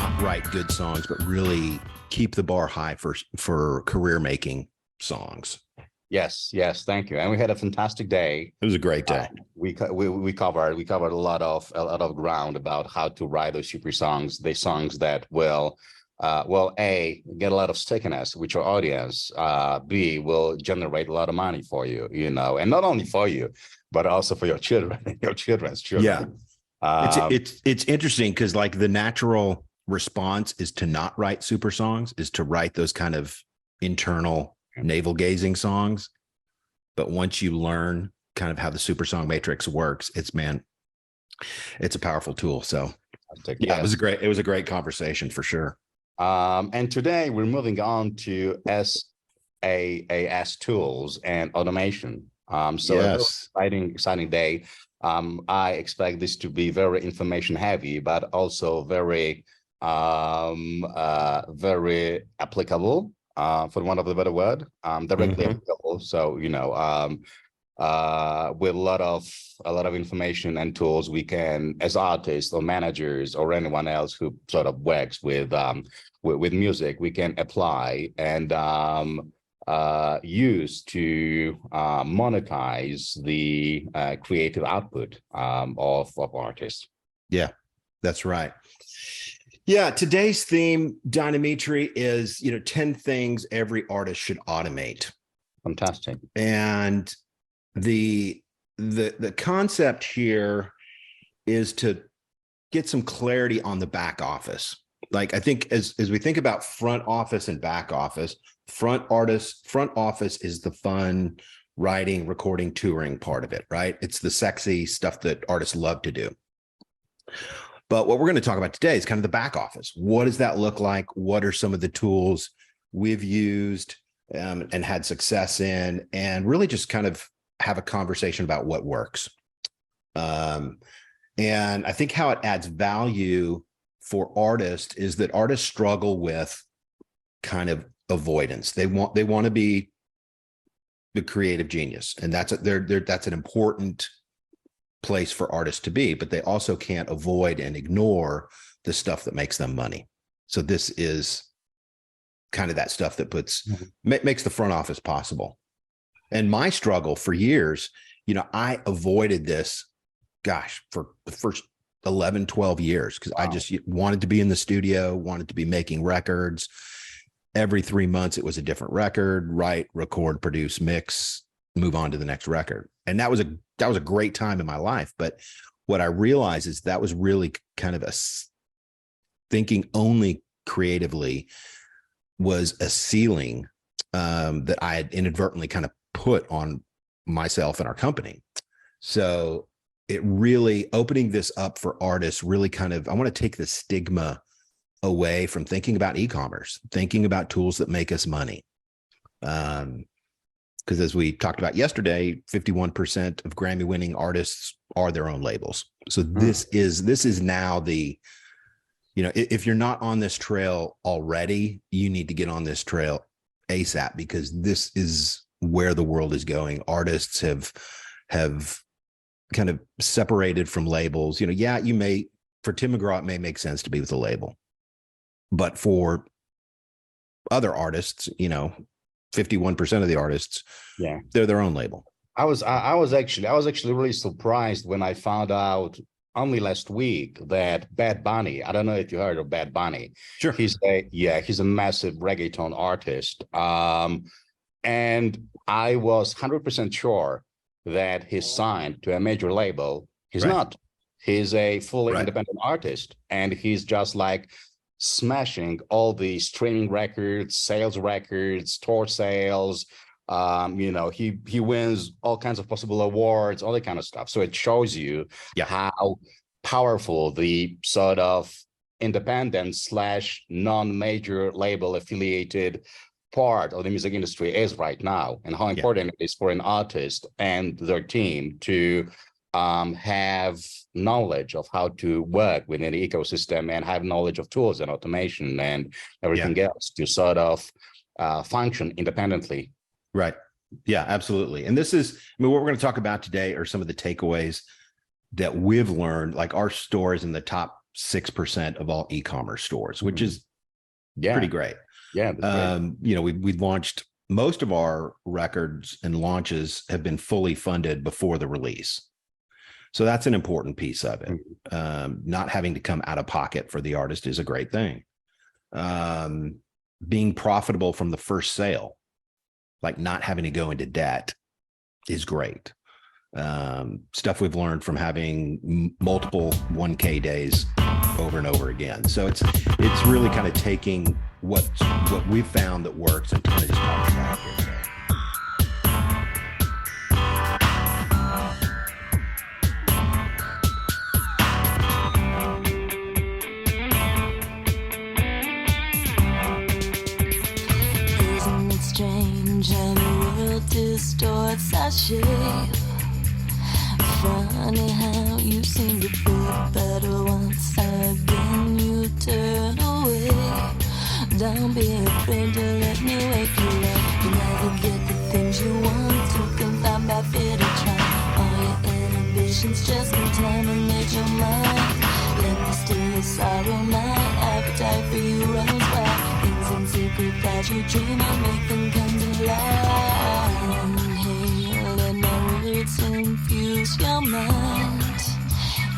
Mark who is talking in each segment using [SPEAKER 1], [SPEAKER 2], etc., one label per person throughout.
[SPEAKER 1] not write good songs, but really keep the bar high for career making songs.
[SPEAKER 2] Yes, yes, thank you. And we had a fantastic day.
[SPEAKER 1] It was a great day.
[SPEAKER 2] We covered a lot of ground about how to write those super songs, the songs that will A, get a lot of stickiness with your audience, B, will generate a lot of money for you, and not only for you, but also for your children, your children's children.
[SPEAKER 1] Yeah. It's interesting because like the natural response is to not write super songs, is to write those kind of internal navel gazing songs. But once you learn kind of how the super song matrix works, it's a powerful tool. So yeah,
[SPEAKER 2] yes.
[SPEAKER 1] it was a great conversation for sure.
[SPEAKER 2] And today we're moving on to SaaS tools and automation. So yes. A very exciting day. I expect this to be very information heavy, but also very applicable, for want of a better word, directly applicable. So, with a lot of information and tools we can, as artists or managers or anyone else who sort of works with music, we can apply and use to monetize the creative output of artists.
[SPEAKER 1] Yeah, that's right. Yeah, today's theme, Dynamitri, is 10 things every artist should automate.
[SPEAKER 2] Fantastic.
[SPEAKER 1] And the concept here is to get some clarity on the back office. Like I think as we think about front office and back office, front office is the fun writing, recording, touring part of it, right? It's the sexy stuff that artists love to do. But what we're going to talk about today is kind of the back office. What does that look like? What are some of the tools we've used and had success in, and really just kind of have a conversation about what works. And I think how it adds value for artists is that artists struggle with kind of avoidance. They want to be the creative genius, and that's an important place for artists to be, but they also can't avoid and ignore the stuff that makes them money. So this is kind of that stuff that makes the front office possible. And my struggle for years, I avoided this, for the first 11, 12 years, because I just wanted to be in the studio, wanted to be making records. Every 3 months, it was a different record, write, record, produce, mix, move on to the next record. And that was a great time in my life. But what I realized is that was really kind of thinking only creatively was a ceiling that I had inadvertently kind of put on myself and our company. So it really, opening this up for artists, really kind of, I want to take the stigma away from thinking about e-commerce, thinking about tools that make us money. Because as we talked about yesterday, 51% of Grammy winning artists are their own labels. So this is now if you're not on this trail already, you need to get on this trail ASAP, because this is where the world is going. Artists have kind of separated from labels. For Tim McGraw, it may make sense to be with a label, but for other artists, 51% of the artists, they're their own label.
[SPEAKER 2] I was actually really surprised when I found out only last week that Bad Bunny, I don't know if you heard of Bad Bunny.
[SPEAKER 1] Sure.
[SPEAKER 2] He's a massive reggaeton artist. And I was 100% sure that he's signed to a major label. He's not. He's a fully independent artist, and he's just like smashing all the streaming records, sales records, tour sales. He wins all kinds of possible awards, all that kind of stuff. So it shows you how powerful the sort of independent / non-major label affiliated part of the music industry is right now, and how important it is for an artist and their team to have knowledge of how to work within the ecosystem and have knowledge of tools and automation and everything else to sort of function independently.
[SPEAKER 1] Right. Yeah, absolutely. And this is, what we're going to talk about today are some of the takeaways that we've learned, like our stores in the top 6% of all e-commerce stores, which is pretty great.
[SPEAKER 2] Yeah. Great.
[SPEAKER 1] You know, we launched, most of our records and launches have been fully funded before the release. So that's an important piece of it. Not having to come out of pocket for the artist is a great thing. Being profitable from the first sale, like not having to go into debt, is great. Stuff we've learned from having multiple 1K days over and over again. So it's really kind of taking what we've found that works and kind of just popping it back here.
[SPEAKER 3] Isn't it strange how the world distorts our shape? Funny how you seem to feel better once again you turn away. Don't be afraid to let me wake you up. You never get the things you want to confound by fear to try. All your inhibitions just contaminate your mind. Let me steal your sorrow, my appetite for you runs wild. Things in secret that you dream of, make them come to life. Inhale, let my words infuse your mind.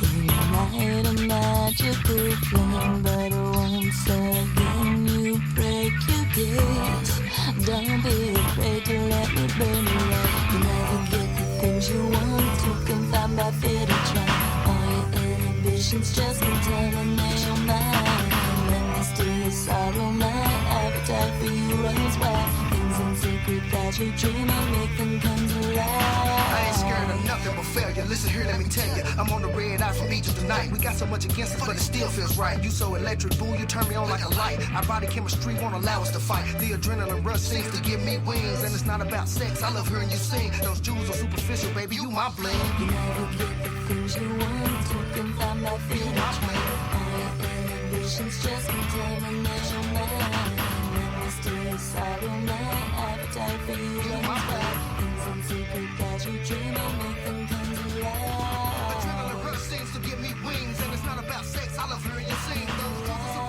[SPEAKER 3] Ignite a magical flame, but once again you break your gaze. Don't be afraid to let me burn you up. You never get the things you want to confine by fear to try. All your inhibitions just contaminate your mind. Let me steal your sorrow, my appetite for you runs wild. Things in secret that you dream of, make them come to life.
[SPEAKER 4] I ain't scared of nothing but failure. Listen here, let me tell you, I'm on the red eye from Egypt tonight. We got so much against us, but it still feels right. You so electric, boo, you turn me on like a light. Our body chemistry won't allow us to fight. The adrenaline rush seems to give me wings, and it's not about sex. I love hearing you sing. Those jewels are superficial, baby, you my bling.
[SPEAKER 3] You never get the things you want to confine by fear to try. All your inhibitions just contaminate your mind. Let me steal your sorrow, my appetite for you runs wild. Things in secret that you dream of, make them come to life.
[SPEAKER 4] Adrenaline rush seems to give me wings, and it's not about sex. I love hearing you sing. Those jewels are